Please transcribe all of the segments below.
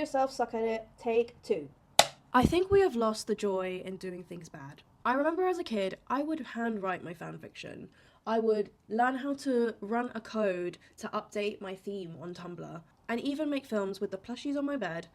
Yourself, suck at it. Take 2. I think we have lost the joy in doing things bad. I remember as a kid, I would handwrite my fanfiction. I would learn how to run a code to update my theme on Tumblr, and even make films with the plushies on my bed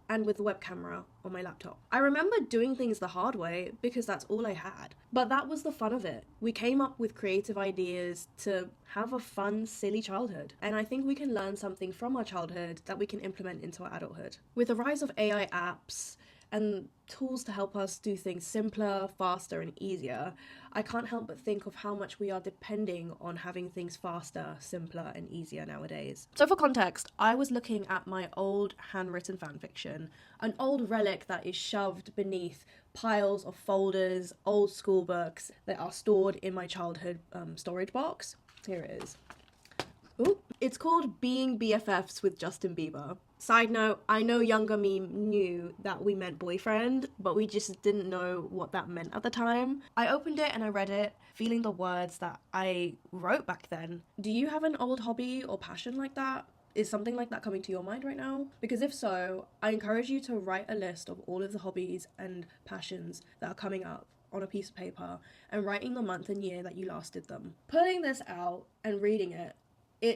and with the web camera on my laptop. I remember doing things the hard way because that's all I had. But that was the fun of it. We came up with creative ideas to have a fun, silly childhood. And I think we can learn something from our childhood that we can implement into our adulthood. With the rise of AI apps and tools to help us do things simpler, faster, and easier, I can't help but think of how much we are depending on having things faster, simpler, and easier nowadays. So for context, I was looking at my old handwritten fanfiction, an old relic that is shoved beneath piles of folders, old school books that are stored in my childhood storage box. Here it is. Ooh. It's called Being BFFs with Justin Bieber. Side note, I know younger me knew that we meant boyfriend, but we just didn't know what that meant at the time. I opened it and I read it, feeling the words that I wrote back then. Do you have an old hobby or passion like that? Is something like that coming to your mind right now? Because if so, I encourage you to write a list of all of the hobbies and passions that are coming up on a piece of paper and writing the month and year that you last did them. Pulling this out and reading it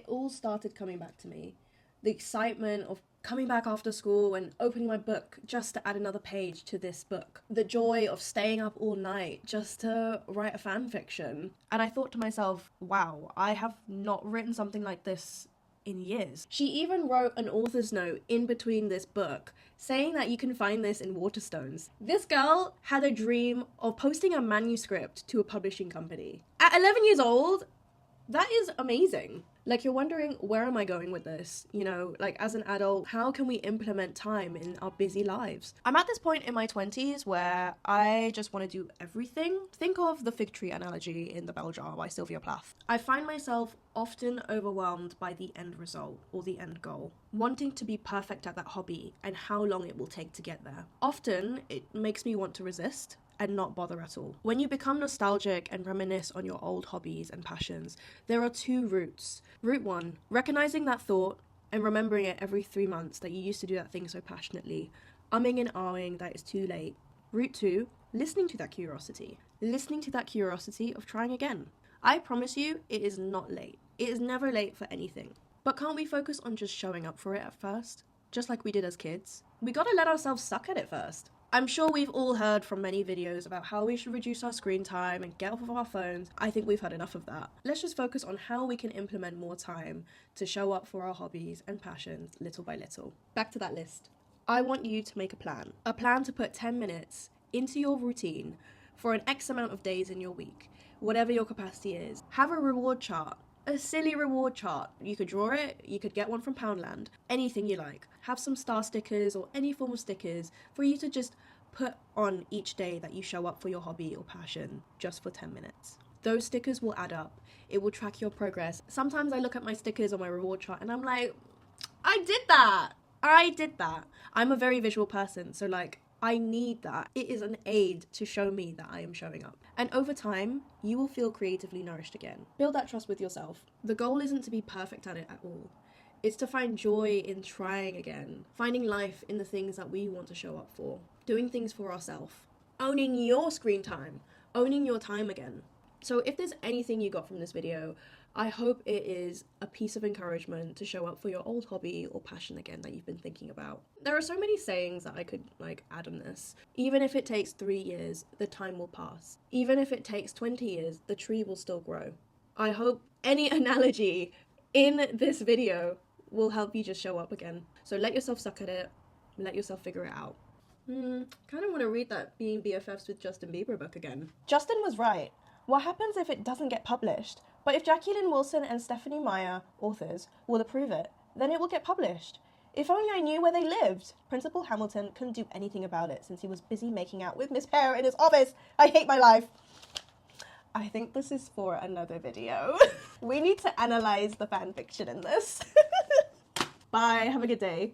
all started coming back to me. The excitement of coming back after school and opening my book just to add another page to this book. The joy of staying up all night just to write a fan fiction. And I thought to myself, wow, I have not written something like this in years. She even wrote an author's note in between this book saying that you can find this in Waterstones. This girl had a dream of posting a manuscript to a publishing company. At 11 years old, that is amazing. Like, you're wondering, where am I going with this? You know, like, as an adult, how can we implement time in our busy lives? I'm at this point in my 20s where I just want to do everything. Think of the fig tree analogy in The Bell Jar by Sylvia Plath. I find myself often overwhelmed by the end result or the end goal, wanting to be perfect at that hobby and how long it will take to get there. Often, it makes me want to resist and not bother at all. When you become nostalgic and reminisce on your old hobbies and passions, there are 2 routes. Route 1, recognizing that thought and remembering it every 3 months that you used to do that thing so passionately, umming and ahhing that it's too late. Route 2, listening to that curiosity of trying again. I promise you, it is not late. It is never late for anything. But can't we focus on just showing up for it at first? Just like we did as kids? We gotta let ourselves suck at it first. I'm sure we've all heard from many videos about how we should reduce our screen time and get off of our phones. I think we've had enough of that. Let's just focus on how we can implement more time to show up for our hobbies and passions little by little. Back to that list. I want you to make a plan to put 10 minutes into your routine for an X amount of days in your week, whatever your capacity is. Have a reward chart. A silly reward chart. You could draw it, you could get one from Poundland, anything you like. Have some star stickers or any form of stickers for you to just put on each day that you show up for your hobby or passion just for 10 minutes. Those stickers will add up. It will track your progress. Sometimes I look at my stickers on my reward chart and I'm like, I did that. I'm a very visual person, so like, I need that. It is an aid to show me that I am showing up. And over time, you will feel creatively nourished again. Build that trust with yourself. The goal isn't to be perfect at it at all. It's to find joy in trying again, finding life in the things that we want to show up for, doing things for ourselves, owning your screen time, owning your time again. So if there's anything you got from this video, I hope it is a piece of encouragement to show up for your old hobby or passion again that you've been thinking about. There are so many sayings that I could add on this. Even if it takes 3 years, the time will pass. Even if it takes 20 years, the tree will still grow. I hope any analogy in this video will help you just show up again. So let yourself suck at it, let yourself figure it out. Kind of want to read that Being BFFs with Justin Bieber book again. Justin was right. What happens if it doesn't get published? But if Jacqueline Wilson and Stephanie Meyer, authors, will approve it, then it will get published. If only I knew where they lived. Principal Hamilton couldn't do anything about it since he was busy making out with Miss Pear in his office. I hate my life. I think this is for another video. We need to analyze the fanfiction in this. Bye, have a good day.